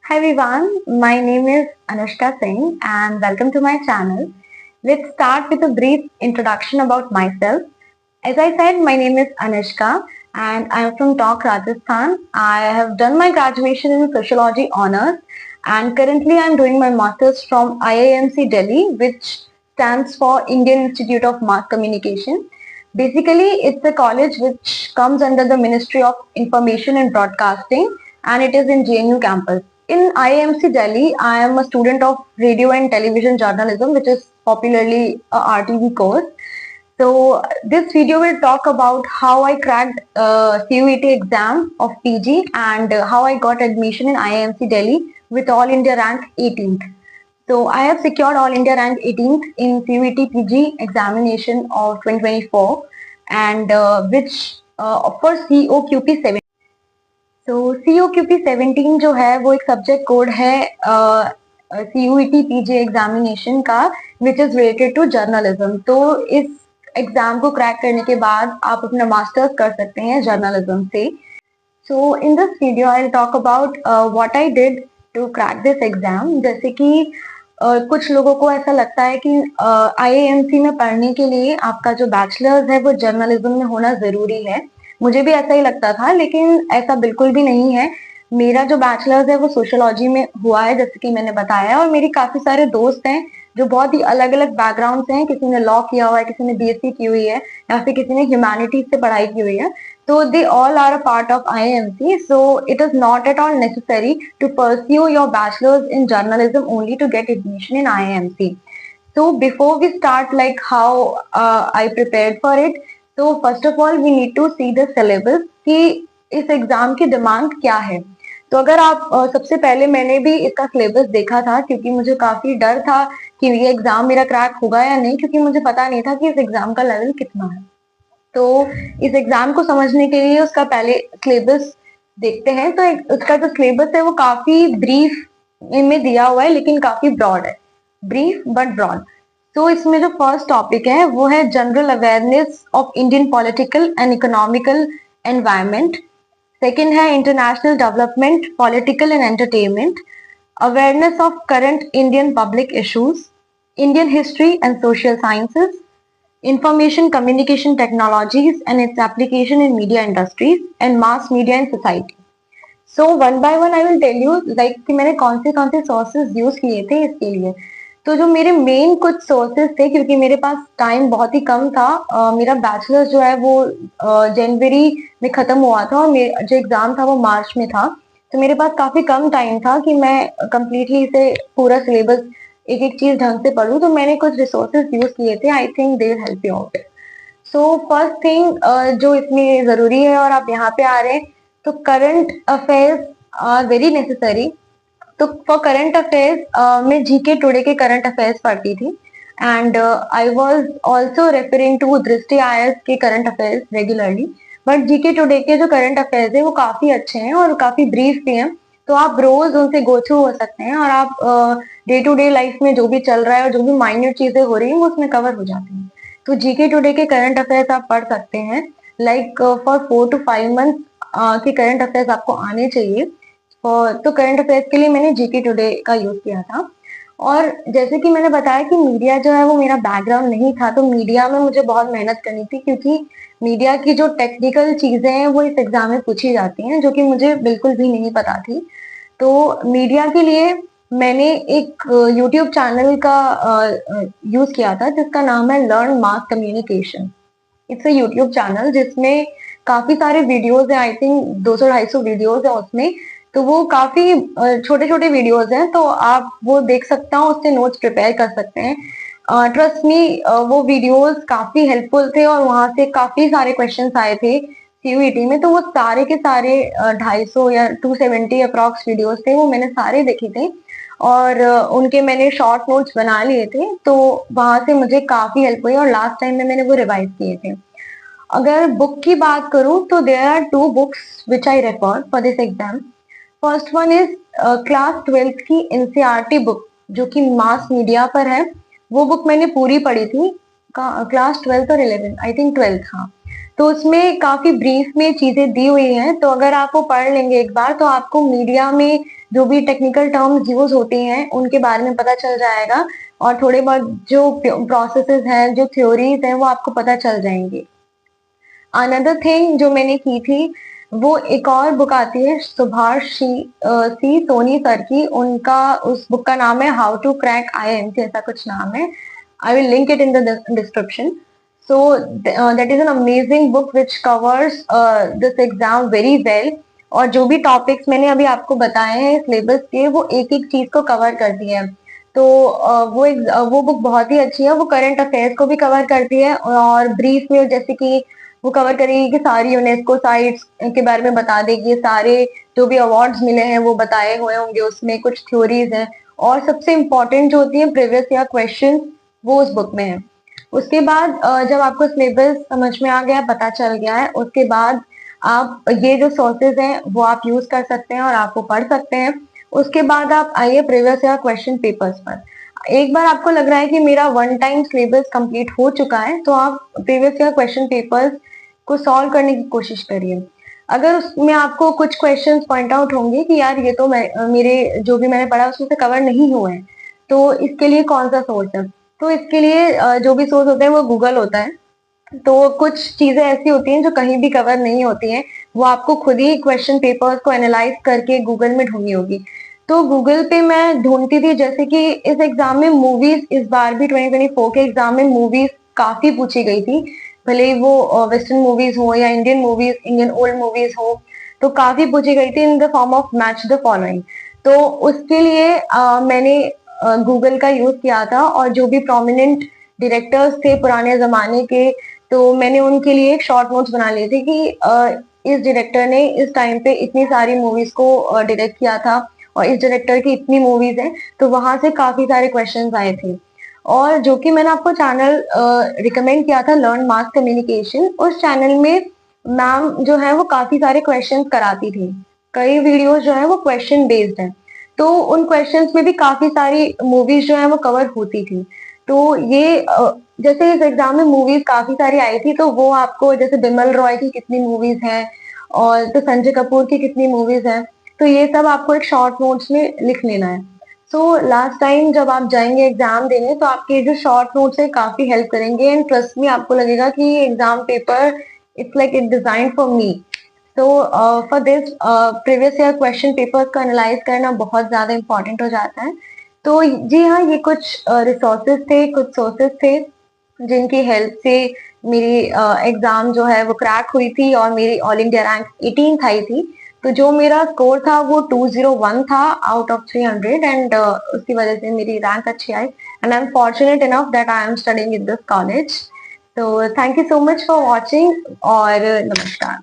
Hi everyone, my name is Anushka Singh and welcome to my channel. Let's start with a brief introduction about myself. As I said, my name is Anushka and I am from Tok, Rajasthan. I have done my graduation in Sociology Honours and currently I am doing my Masters from IIMC Delhi, which stands for Indian Institute of Mass Communication. Basically, it's a college which comes under the Ministry of Information and Broadcasting and it is in JNU campus. In IIMC Delhi, I am a student of radio and television journalism, which is popularly a RTV course. So this video will talk about how I cracked CUET exam of PG and how I got admission in IIMC Delhi with All India rank 18th. So I have secured All India rank 18th in CUET PG examination of 2024 and which for COQP 17. तो COQP 17 जो है वो एक subject code है CUET PG examination का which is related to journalism. तो इस exam को क्रैक करने के बाद आप अपना मास्टर्स कर सकते हैं जर्नलिज्म से। So in this video I will talk about what I did to crack this exam. जैसे कि कुछ लोगों को ऐसा लगता है कि IIMC में पढ़ने के लिए आपका जो बैचलर्स है वो जर्नलिज्म में होना जरूरी है। मुझे भी ऐसा ही लगता था, लेकिन ऐसा बिल्कुल भी नहीं है। मेरा जो बैचलर्स है वो सोशियोलॉजी में हुआ है, जैसे कि मैंने बताया, और मेरी काफी सारे दोस्त हैं जो बहुत ही अलग अलग बैकग्राउंड से हैं। किसी ने लॉ किया हुआ है, किसी ने BSc की हुई है, या फिर किसी ने ह्यूमैनिटीज से पढ़ाई की हुई है। So they all are a part of IIMC. So it is not at all necessary to pursue your bachelor's in journalism only to get admission in IIMC. So before we start, like how I prepared for it. So first of all, we need to see the syllabus कि इस exam की demand क्या है। तो अगर आप सबसे पहले मैंने भी इसका सिलेबस देखा था, क्योंकि मुझे काफी डर था कि ये एग्जाम मेरा क्रैक होगा या नहीं, क्योंकि मुझे पता नहीं था कि इस एग्जाम का लेवल कितना है। तो इस एग्जाम को समझने के लिए उसका पहले सिलेबस देखते हैं। तो उसका जो सिलेबस है वो काफी ब्रीफ में दिया हुआ है, लेकिन काफी ब्रॉड है, ब्रीफ बट ब्रॉड। तो इसमें जो फर्स्ट टॉपिक है वो है general awareness of Indian political and economical environment. Second है international development, political and entertainment, awareness of current Indian public issues, Indian history and social sciences, information communication technologies and its application in media industries and mass media and society. So one by one I will tell you like कि मैंने कौन से sources use किए थे इसके लिए। तो जो मेरे मेन कुछ सोर्सेज थे, क्योंकि मेरे पास टाइम बहुत ही कम था, मेरा बैचलर्स जो है वो जनवरी में खत्म हुआ था और मेरा जो एग्जाम था वो मार्च में था। तो मेरे पास काफी कम टाइम था कि मैं कंप्लीटली इसे पूरा सिलेबस एक एक चीज ढंग से पढ़ूं। तो मैंने कुछ रिसोर्सेज यूज किए थे, I think they will help you out. So first thing जो इसमें जरूरी है, और आप यहाँ पे आ रहे हैं, तो current affairs are very necessary. तो फॉर करंट अफेयर्स मैं जीके टुडे के करंट अफेयर्स पढ़ती थी and I was also referring to Drishti IAS के current affairs regularly. But GK today के जो करंट अफेयर्स है वो काफी अच्छे हैं और काफी ब्रीफ भी हैं। तो आप रोज उनसे गो थ्रू हो सकते हैं और आप डे टू डे लाइफ में जो भी चल रहा है और जो भी माइन्यूट चीजें हो रही हैं वो उसमें कवर हो जाती हैं। तो जीके टुडे के करंट अफेयर्स आप पढ़ सकते हैं। लाइक फॉर 4 to 5 मंथ के करंट अफेयर्स आपको आने चाहिए। और तो करंट अफेयर्स के लिए मैंने जीके टुडे का यूज किया था। और जैसे कि मैंने बताया कि मीडिया जो है वो मेरा बैकग्राउंड नहीं था, तो मीडिया में मुझे बहुत मेहनत करनी थी, क्योंकि मीडिया की जो टेक्निकल चीजें हैं वो इस एग्जाम में पूछी जाती हैं, जो कि मुझे बिल्कुल भी नहीं पता थी। तो मीडिया के लिए मैंने एक यूट्यूब चैनल का यूज किया था जिसका नाम है learn mass communication. It's a YouTube channel जिसमें काफी सारे वीडियोस हैं, आई थिंक 200-250 वीडियोस है उसमें। तो वो काफी छोटे छोटे वीडियोस हैं, तो आप वो देख सकते हो, उससे नोट्स प्रिपेयर कर सकते हैं। ट्रस्ट मी, वो वीडियोस काफी हेल्पफुल थे और वहां से काफी सारे क्वेश्चंस आए थे CUET में। तो वो सारे के सारे 250 या 270 अप्रॉक्स वीडियोस थे, वो मैंने सारे देखे थे और उनके मैंने शॉर्ट नोट्स बना लिए थे। तो वहां से मुझे काफी हेल्प हुई और लास्ट टाइम में मैंने वो रिवाइज किए थे। अगर बुक की बात करूं तो there are 2 books which I refer for this exam. First one is class 12th की NCERT बुक, जो कि मास मीडिया पर है। वो बुक मैंने पूरी पढ़ी थी, क्लास 12th और 11th, आई थिंक 12th, हाँ। तो उसमें काफी ब्रीफ में चीजें दी हुई हैं, तो अगर आप वो पढ़ लेंगे एक बार तो आपको मीडिया में जो भी टेक्निकल टर्म्स यूज होती हैं उनके बारे में पता चल जाएगा, और थोड़े बहुत जो प्रोसेसेस हैं, जो थ्योरीज हैं, वो आपको पता चल जाएंगे। अनदर थिंग जो मैंने की थी, वो एक और बुक आती है सुभाष सी सोनी सर की, उनका उस बुक का नाम है हाउ टू क्रैक IIMC, ऐसा कुछ नाम है। I will link it in the description. So that is an amazing book which covers this exam very well, और जो भी टॉपिक्स मैंने अभी आपको बताए हैं सिलेबस के, वो एक एक चीज को कवर करती है। तो वो बुक बहुत ही अच्छी है, वो करंट अफेयर्स को भी कवर करती है, और ब्रीफ में जैसे कि वो कवर करेगी कि सारी यूनेस्को साइट्स के बारे में बता देगी, सारे जो भी अवार्ड्स मिले हैं वो बताए हुए होंगे उसमें, कुछ थ्योरीज हैं, और सबसे इम्पोर्टेंट जो होती है प्रीवियस ईयर क्वेश्चन, वो उस बुक में है। उसके बाद जब आपको सिलेबस समझ में आ गया, पता चल गया है, उसके बाद आप ये जो सोर्सेज हैं वो आप यूज कर सकते हैं और आप वो पढ़ सकते हैं। उसके बाद आप आइए प्रीवियस ईयर क्वेश्चन पेपर्स पर। एक बार आपको लग रहा है कि मेरा वन टाइम सिलेबस कंप्लीट हो चुका है, तो आप प्रीवियस ईयर क्वेश्चन पेपर्स को सॉल्व करने की कोशिश करिए। अगर उसमें आपको कुछ क्वेश्चंस पॉइंट आउट होंगे कि यार ये तो मेरे जो भी मैंने पढ़ा उसमें से कवर नहीं हुए हैं, तो इसके लिए कौन सा सोर्स है? तो इसके लिए जो भी सोर्स होते हैं वो गूगल होता है। तो कुछ चीजें ऐसी होती हैं जो कहीं भी कवर नहीं होती हैं, वो आपको खुद ही क्वेश्चन पेपर्स को एनालाइज करके गूगल में ढूंढनी होगी। तो गूगल पे मैं ढूंढती थी, जैसे कि इस एग्जाम में मूवीज, इस बार भी 2024 के एग्जाम में मूवीज काफी पूछी गई थी, भले ही वो वेस्टर्न मूवीज हो या Indian movies, Indian old movies हो, तो काफी पूछी गई थी in the form of match the following. तो उसके लिए मैंने गूगल का यूज किया था, और जो भी प्रोमिनेंट डायरेक्टर्स थे पुराने जमाने के, तो मैंने उनके लिए एक शॉर्ट नोट्स बना लिए थे कि इस डायरेक्टर ने इस टाइम पे इतनी सारी मूवीज को डायरेक्ट किया था, और इस डायरेक्टर की इतनी मूवीज हैं, तो वहां से काफी सारे क्वेश्चंस आए थे। और जो कि मैंने आपको चैनल रिकमेंड किया था, लर्न मास कम्युनिकेशन, उस चैनल में मैम जो है वो काफी सारे क्वेश्चंस कराती थी। कई वीडियोस जो है वो क्वेश्चन बेस्ड है, तो उन क्वेश्चंस में भी काफी सारी मूवीज जो है वो कवर होती थी। तो ये जैसे इस एग्जाम में मूवीज काफी सारी आई थी, तो वो आपको जैसे बिमल रॉय की कितनी मूवीज हैं, और तो संजय कपूर की कितनी मूवीज हैं, तो ये सब आपको एक शॉर्ट नोट्स में लिख लेना है। सो लास्ट टाइम जब आप जाएंगे एग्जाम देने, तो आपके जो शॉर्ट नोट्स है काफी हेल्प करेंगे, एंड ट्रस्ट में आपको लगेगा कि ये exam paper it's like it design for me. तो for this previous year question papers को एनालाइज करना बहुत ज्यादा इंपॉर्टेंट हो जाता है। तो जी हाँ, ये कुछ रिसोर्सेज थे, कुछ सोर्सेज थे जिनकी हेल्प से मेरी एग्जाम जो है वो क्रैक हुई थी, और मेरी ऑल इंडिया रैंक 18th आई थी। तो जो मेरा स्कोर था वो 201 था आउट ऑफ 300, एंड उसकी वजह से मेरी रैंक अच्छी आई, and I am fortunate enough that I am studying in this college. तो thank you so much for watching, और नमस्कार।